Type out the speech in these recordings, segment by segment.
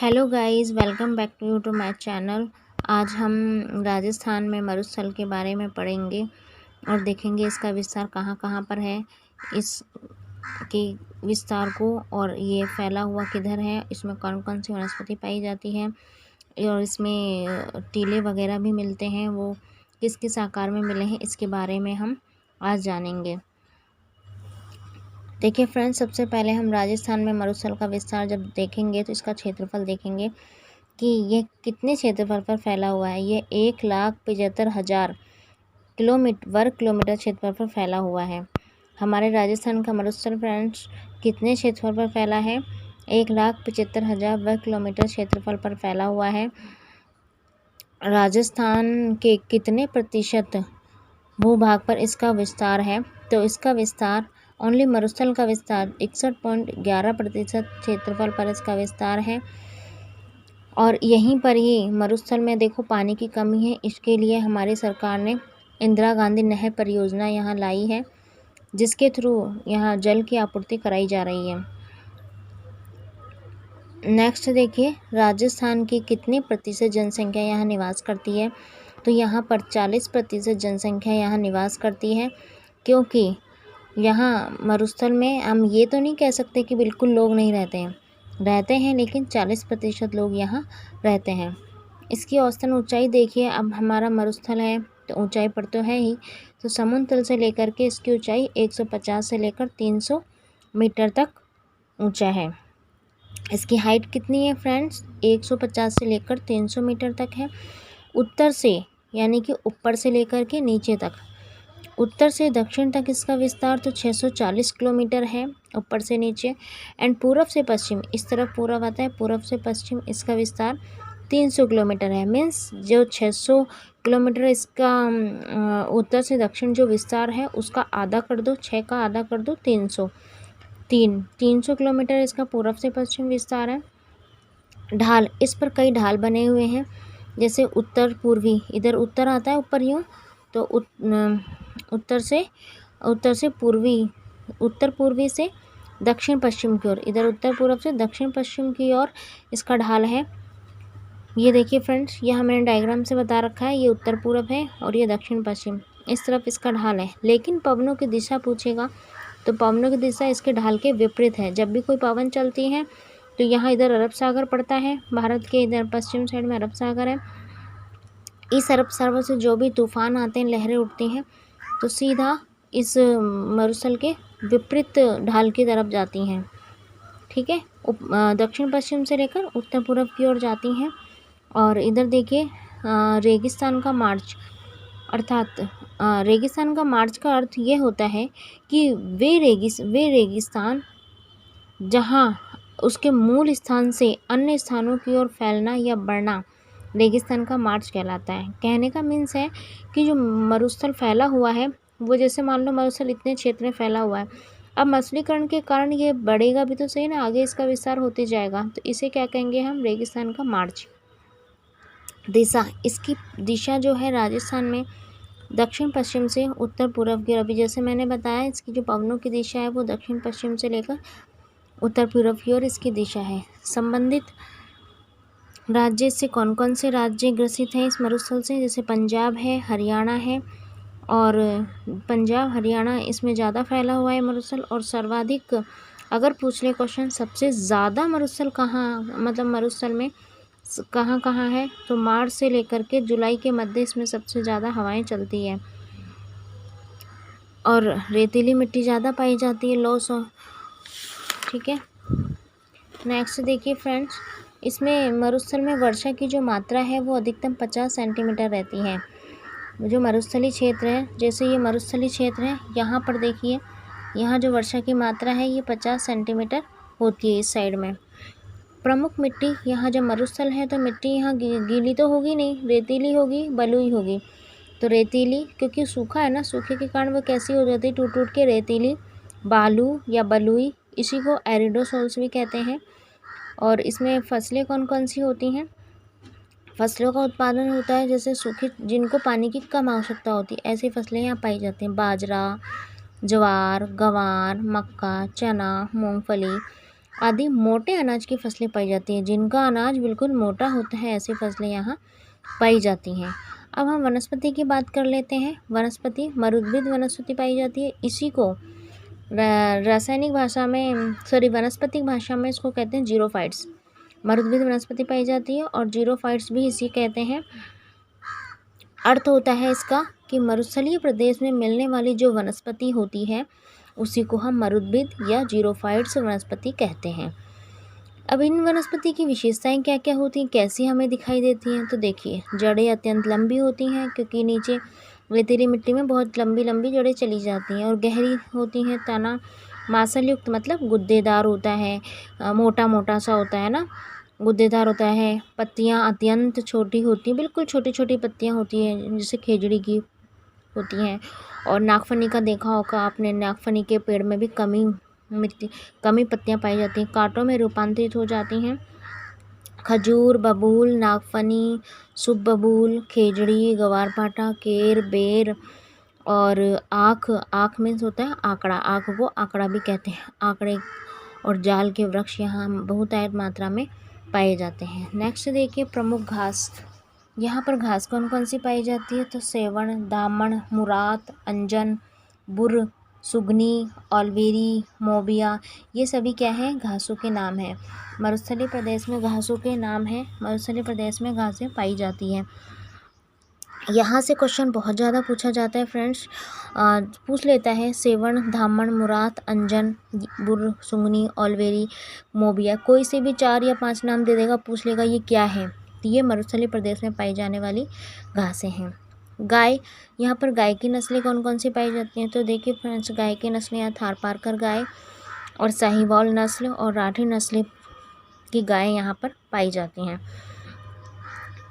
Hello guys, welcome back to my channel. आज हम राजस्थान में मरुस्थल के बारे में पढ़ेंगे और देखेंगे इसका विस्तार कहाँ कहाँ पर है, इसके विस्तार को, और ये फैला हुआ किधर है, इसमें कौन कौन सी वनस्पति पाई जाती है और इसमें टीले वगैरह भी मिलते हैं, वो किस किस आकार में मिले हैं, इसके बारे में हम आज जानेंगे। देखिए फ्रेंड्स, सबसे पहले हम राजस्थान में मरुस्थल का विस्तार जब देखेंगे तो इसका क्षेत्रफल देखेंगे कि ये कितने क्षेत्रफल पर फैला हुआ है। ये 1,75,000 वर्ग किलोमीटर क्षेत्रफल पर फैला हुआ है। हमारे राजस्थान का मरुस्थल फ्रेंड्स कितने क्षेत्रफल पर फैला है? 1,75,000 वर्ग किलोमीटर क्षेत्रफल पर फैला हुआ है। राजस्थान के कितने प्रतिशत भूभाग पर इसका विस्तार है? तो इसका विस्तार ओनली मरुस्थल का विस्तार 61.11% क्षेत्रफल पर इसका विस्तार है। और यहीं पर ही मरुस्थल में देखो पानी की कमी है, इसके लिए हमारी सरकार ने इंदिरा गांधी नहर परियोजना यहाँ लाई है, जिसके थ्रू यहाँ जल की आपूर्ति कराई जा रही है। नेक्स्ट देखिए, राजस्थान की कितनी प्रतिशत जनसंख्या यहाँ निवास करती है? तो यहाँ पर 40% जनसंख्या यहाँ निवास करती है, क्योंकि यहाँ मरुस्थल में हम ये तो नहीं कह सकते कि बिल्कुल लोग नहीं रहते हैं, लेकिन 40% लोग यहाँ रहते हैं। इसकी औसतन ऊंचाई देखिए, अब हमारा मरुस्थल है तो ऊंचाई पर तो है ही, तो समुद्र तल से लेकर के इसकी ऊंचाई 150 से लेकर 300 मीटर तक ऊंचा है। इसकी हाइट कितनी है फ्रेंड्स? 150 से लेकर 300 मीटर तक है। उत्तर से यानी कि ऊपर से लेकर के नीचे तक, उत्तर से दक्षिण तक इसका विस्तार तो 640 किलोमीटर है ऊपर से नीचे। एंड पूरब से पश्चिम, इस तरफ पूरब आता है, पूरब से पश्चिम इसका विस्तार 300 किलोमीटर है। मीन्स जो 600 किलोमीटर इसका उत्तर से दक्षिण जो विस्तार है उसका आधा कर दो, 6 का आधा कर दो, 300 किलोमीटर इसका पूरब से पश्चिम विस्तार है। ढाल, इस पर कई ढाल बने हुए हैं, जैसे उत्तर पूर्वी, इधर उत्तर आता है ऊपर यूँ, तो उत्तर से पूर्वी, उत्तर पूर्वी से दक्षिण पश्चिम की ओर, इधर उत्तर पूर्व से दक्षिण पश्चिम की ओर इसका ढाल है। ये देखिए फ्रेंड्स, यहाँ मैंने डायग्राम से बता रखा है, ये उत्तर पूर्व है और ये दक्षिण पश्चिम, इस तरफ इसका ढाल है। लेकिन पवनों की दिशा पूछेगा तो पवनों की दिशा इसके ढाल के विपरीत है। जब भी कोई पवन चलती है तो यहाँ इधर अरब सागर पड़ता है, भारत के इधर पश्चिम साइड में अरब सागर है। इस अरब सागर से जो भी तूफान आते हैं, लहरें उठती हैं, तो सीधा इस मरुस्थल के विपरीत ढाल की तरफ जाती हैं। ठीक है, दक्षिण पश्चिम से लेकर उत्तर पूर्व की ओर जाती हैं। और इधर देखिए, रेगिस्तान का मार्च, अर्थात रेगिस्तान का मार्च का अर्थ ये होता है कि वे रेगिस्तान जहाँ उसके मूल स्थान से अन्य स्थानों की ओर फैलना या बढ़ना रेगिस्तान का मार्च कहलाता है। कहने का मीन्स है कि जो मरुस्थल फैला हुआ है, वो जैसे मान लो मरुस्थल इतने क्षेत्र में फैला हुआ है, अब मरुस्थलीकरण के कारण ये बढ़ेगा भी तो सही ना, आगे इसका विस्तार होते जाएगा, तो इसे क्या कहेंगे हम? रेगिस्तान का मार्च। दिशा, इसकी दिशा जो है राजस्थान में दक्षिण पश्चिम से उत्तर पूर्व की ओर, अभी जैसे मैंने बताया इसकी जो पवनों की दिशा है वो दक्षिण पश्चिम से लेकर उत्तर पूर्व की ओर इसकी दिशा है। संबंधित राज्य से कौन कौन से राज्य ग्रसित हैं इस मरुस्थल से? जैसे पंजाब है, हरियाणा है, और पंजाब हरियाणा इसमें ज़्यादा फैला हुआ है मरुस्थल। और सर्वाधिक अगर पूछ ले क्वेश्चन, सबसे ज़्यादा मरुस्थल कहाँ, मतलब मरुस्थल में कहाँ कहाँ है, तो मार्च से लेकर के जुलाई के मध्य इसमें सबसे ज़्यादा हवाएं चलती है और रेतीली मिट्टी ज़्यादा पाई जाती है, लॉस। ठीक है, नेक्स्ट देखिए फ्रेंड्स, इसमें मरुस्थल में वर्षा की जो मात्रा है वो अधिकतम 50 सेंटीमीटर रहती है। जो मरुस्थली क्षेत्र है, जैसे ये मरुस्थली क्षेत्र है, यहाँ पर देखिए, यहाँ जो वर्षा की मात्रा है ये 50 सेंटीमीटर होती है इस साइड में। प्रमुख मिट्टी, यहाँ जब मरुस्थल है तो मिट्टी यहाँ गीली तो होगी नहीं, रेतीली होगी, बलुई होगी। तो रेतीली, क्योंकि सूखा है ना, सूखे के कारण वो कैसी हो जाती है? टूट टूट के रेतीली, बालू या बलुई, इसी को एरिडोसोल्स भी कहते हैं। और इसमें फसलें कौन कौन सी होती हैं? फसलों का उत्पादन होता है, जैसे सूखे, जिनको पानी की कम आवश्यकता होती है, ऐसी फसलें यहाँ पाई जाती हैं। बाजरा, ज्वार, गंवार, मक्का, चना, मूंगफली, आदि मोटे अनाज की फसलें पाई जाती हैं। जिनका अनाज बिल्कुल मोटा होता है ऐसी फसलें यहाँ पाई जाती हैं। अब हम वनस्पति की बात कर लेते हैं। वनस्पति मरुद्भिद वनस्पति पाई जाती है। इसी को रासायनिक भाषा में वनस्पतिक भाषा में इसको कहते हैं जीरोफाइट्स। मरुद्भिद वनस्पति पाई जाती है और जीरोफाइट्स भी इसी कहते हैं। अर्थ होता है इसका कि मरुस्थलीय प्रदेश में मिलने वाली जो वनस्पति होती है उसी को हम मरुद्भिद या जीरोफाइट्स वनस्पति कहते हैं। अब इन वनस्पति की विशेषताएं क्या क्या होती हैं, कैसी हमें दिखाई देती हैं, तो देखिए जड़ें अत्यंत लंबी होती हैं क्योंकि नीचे रेतीली मिट्टी में बहुत लंबी लंबी जड़ें चली जाती हैं और गहरी होती हैं। तना मांसल युक्त मतलब गुद्देदार होता है, मोटा मोटा सा होता है ना, गुद्देदार होता है। पत्तियां अत्यंत छोटी होती हैं, बिल्कुल छोटी छोटी पत्तियां होती हैं जैसे खेजड़ी की होती हैं। और नागफनी का देखा होगा आपने, नागफनी के पेड़ में भी कमी पत्तियां पाई जाती हैं, कांटों में रूपांतरित हो जाती हैं। खजूर, बबूल, नागफनी, शुभ बबूल, खेजड़ी, गवारपाठा, केर, बेर और आँख में होता है आंकड़ा, आँख को आंकड़ा भी कहते हैं। आंकड़े और जाल के वृक्ष यहाँ बहुतायत मात्रा में पाए जाते हैं। नेक्स्ट देखिए प्रमुख घास। यहाँ पर घास कौन कौन सी पाई जाती है, तो सेवण, दामन, मुरात, अंजन, बुर, सुगनी, ऑलवेरी, मोबिया, ये सभी क्या है, घासों के नाम हैं। मरुस्थलीय प्रदेश में घासों के नाम हैं। मरुस्थलीय प्रदेश में घासें पाई जाती हैं। यहाँ से क्वेश्चन बहुत ज़्यादा पूछा जाता है फ्रेंड्स। पूछ लेता है सेवण, धामण, मुरात, अंजन, बुर, सुंगनी, ऑलवेरी, मोबिया, कोई से भी 4 या 5 नाम दे देगा, पूछ लेगा ये क्या है, तो ये मरुस्थलीय प्रदेश में पाई जाने वाली घासें हैं। गाय, यहाँ पर गाय की नस्लें कौन कौन सी पाई जाती हैं, तो देखिए फ्रेंड्स गाय की नस्लें यहाँ थारपारकर गाय और साहिवाल नस्ल और राठी नस्ल की गाय यहाँ पर पाई जाती हैं।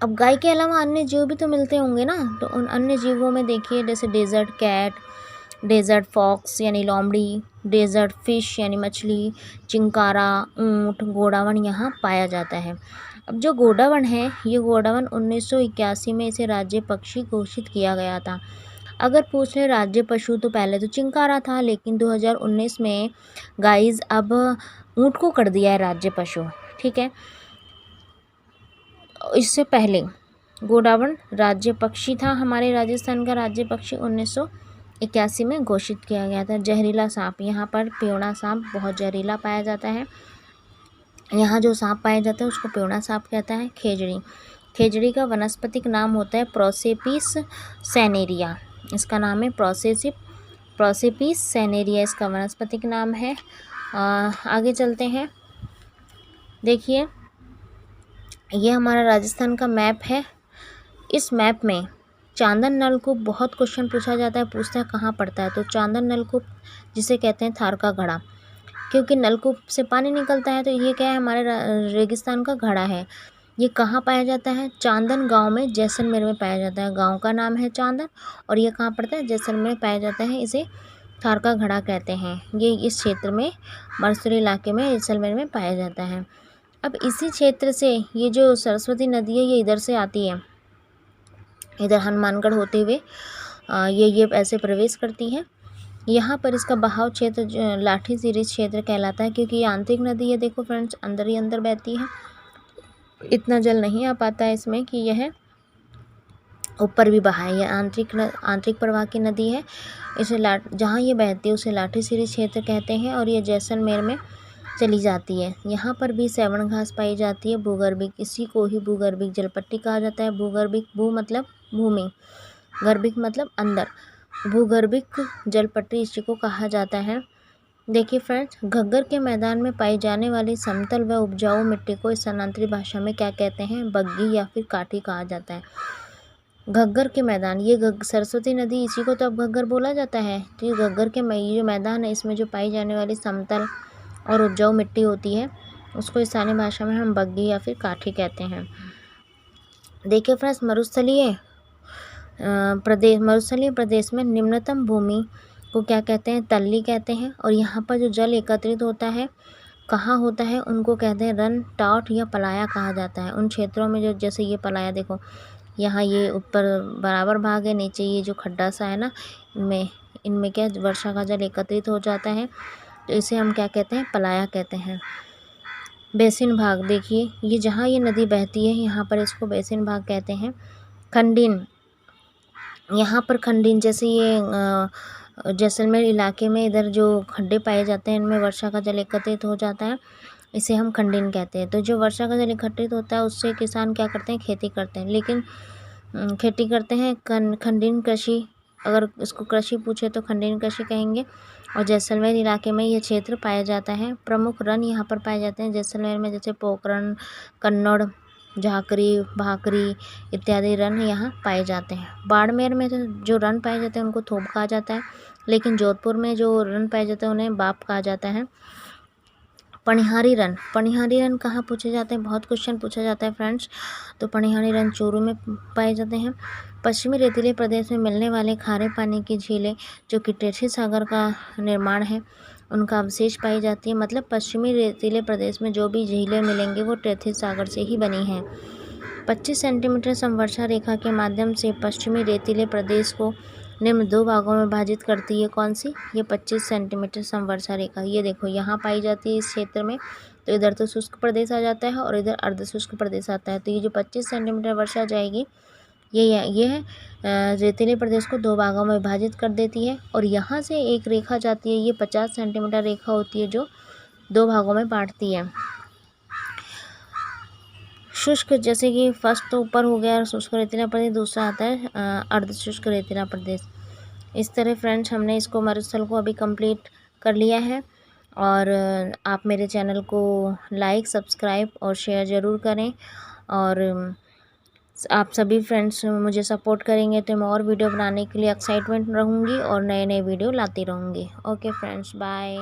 अब गाय के अलावा अन्य जीव भी तो मिलते होंगे ना, तो उन अन्य जीवों में देखिए जैसे डेजर्ट कैट, डेजर्ट फॉक्स यानी लोमड़ी, डेजर्ट फिश यानी मछली, चिंकारा, ऊँट, गोडावण यहाँ पाया जाता है। अब जो गोडावण है, ये गोडावण 1981 में इसे राज्य पक्षी घोषित किया गया था। अगर पूछ ले राज्य पशु, तो पहले तो चिंकारा था, लेकिन 2019 में गाइज अब ऊँट को कर दिया है राज्य पशु, ठीक है। इससे पहले गोडावण राज्य पक्षी था, हमारे राजस्थान का राज्य पक्षी 1981 में घोषित किया गया था। जहरीला सांप, यहाँ पर प्योना सांप बहुत जहरीला पाया जाता है। यहाँ जो सांप पाया जाता है उसको प्योना सांप कहता है। खेजड़ी, खेजड़ी का वनस्पतिक नाम होता है प्रोसेपिस सैनेरिया, इसका नाम है प्रोसेपिस सैनेरिया, इसका वनस्पतिक नाम है। आगे चलते हैं। देखिए ये हमारा राजस्थान का मैप है। इस मैप में चांदन नलकूप बहुत क्वेश्चन पूछा जाता है, पूछता है कहाँ पड़ता है, तो चांदन नलकूप जिसे कहते हैं थार का घड़ा, क्योंकि नलकूप से पानी निकलता है, तो ये क्या है, हमारे रेगिस्तान का घड़ा है। ये कहाँ पाया जाता है, चांदन गांव में जैसलमेर में पाया जाता है। गांव का नाम है चांदन और ये कहाँ पड़ता है, जैसलमेर में पाया जाता है। इसे थार का घड़ा कहते हैं। ये इस क्षेत्र में मरुस्थलीय इलाके में जैसलमेर में पाया जाता है। अब इसी क्षेत्र से ये जो सरस्वती नदी है ये इधर से आती है, इधर हनुमानगढ़ होते हुए ये ऐसे प्रवेश करती है। यहाँ पर इसका बहाव क्षेत्र लाठी सीरीज क्षेत्र कहलाता है, क्योंकि ये आंतरिक नदी है। देखो फ्रेंड्स अंदर ही अंदर बहती है, इतना जल नहीं आ पाता है इसमें कि यह ऊपर भी बहा है। यह आंतरिक प्रवाह की नदी है। इसे जहाँ ये बहती है उसे लाठी सीरीज क्षेत्र कहते हैं और ये जैसलमेर में चली जाती है। यहाँ पर भी सेवण घास पाई जाती है। भूगर्भिक, इसी को ही भूगर्भिक जलपट्टी कहा जाता है। भूगर्भिक, भू मतलब भूमि, गर्भिक मतलब अंदर, भूगर्भिक जलपट्टी इसी को कहा जाता है। देखिए फ्रेंड्स, घग्गर के मैदान में पाई जाने वाली समतल व उपजाऊ मिट्टी को स्थानांतरित भाषा में क्या कहते हैं, बग्गी या फिर काठी कहा जाता है। घग्गर के मैदान, ये सरस्वती नदी, इसी को तो अब घग्गर बोला जाता है। तो ये घग्गर के ये जो मैदान है इसमें जो पाई जाने वाली समतल और उपजाऊ मिट्टी होती है उसको स्थानीय भाषा में हम बग्गी या फिर काठी कहते हैं। देखिए फ्रेंड्स, मरुस्थलीय प्रदेश में निम्नतम भूमि को क्या कहते हैं, तल्ली कहते हैं। और यहाँ पर जो जल एकत्रित होता है कहाँ होता है, उनको कहते हैं रन, टाट या पलाया कहा जाता है। उन क्षेत्रों में जो, जैसे ये पलाया, देखो यहाँ ये ऊपर बराबर भाग है, नीचे ये जो खड्डा सा है ना, इनमें क्या वर्षा का जल एकत्रित हो जाता है, तो इसे हम क्या कहते हैं, पलाया कहते हैं। बेसिन भाग देखिए, ये जहाँ ये नदी बहती है यहाँ पर इसको बेसिन भाग कहते हैं। खंडिन, यहाँ पर खंडिन जैसे ये जैसलमेर इलाके में इधर जो खड्डे पाए जाते हैं इनमें वर्षा का जल एकत्रित हो जाता है, इसे हम खंडिन कहते हैं। तो जो वर्षा का जल एकत्रित होता है उससे किसान क्या करते हैं, खेती करते हैं। लेकिन खेती करते हैं खंडिन कृषि, अगर इसको कृषि पूछे तो खंडिन कृषि कहेंगे। और जैसलमेर इलाके में यह क्षेत्र पाया जाता है। प्रमुख रन यहाँ पर पाए जाते हैं जैसलमेर में, जैसे पोखरण, कन्नौड़, झाकरी, भाकरी इत्यादि रन यहाँ पाए जाते हैं। बाड़मेर में जो रन पाए जाते हैं उनको थोप कहा जाता है, लेकिन जोधपुर में जो रन पाए जाते हैं उन्हें बाप कहा जाता है। पनिहारी रन, पनिहारी रन कहाँ पूछे जाते हैं, बहुत क्वेश्चन पूछा जाता है फ्रेंड्स। तो पनिहारी रन चूरू में पाए जाते हैं। पश्चिमी रेतीले प्रदेश में मिलने वाले खारे पानी की झीलें जो कि टेथी सागर का निर्माण है उनका अवशेष पाई जाती है। मतलब पश्चिमी रेतीले प्रदेश में जो भी झीलें मिलेंगी वो टेथी सागर से ही बनी हैं। 25 सेंटीमीटर समवर्षा रेखा के माध्यम से पश्चिमी रेतीले प्रदेश को निम्न 2 भागों में विभाजित करती है। कौन सी, ये 25 सेंटीमीटर समवर्षा रेखा, ये देखो यहाँ पाई जाती है इस क्षेत्र में। तो इधर तो शुष्क प्रदेश आ जाता है और इधर अर्ध शुष्क प्रदेश आता है। तो ये जो 25 सेंटीमीटर वर्षा जाएगी ये रेतीले प्रदेश को 2 भागों में विभाजित कर देती है। और यहाँ से एक रेखा जाती है, ये 50 सेंटीमीटर रेखा होती है जो 2 भागों में बांटती है। शुष्क, जैसे कि फर्स्ट तो ऊपर हो गया शुष्क रेतीला प्रदेश, दूसरा आता है अर्ध शुष्क रेतीला प्रदेश। इस तरह फ्रेंड्स हमने इसको मरुस्थल को अभी कंप्लीट कर लिया है। और आप मेरे चैनल को लाइक, सब्सक्राइब और शेयर ज़रूर करें। और आप सभी फ्रेंड्स मुझे सपोर्ट करेंगे तो मैं और वीडियो बनाने के लिए एक्साइटमेंट रहूँगी और नए नए वीडियो लाती रहूँगी। Okay friends, bye.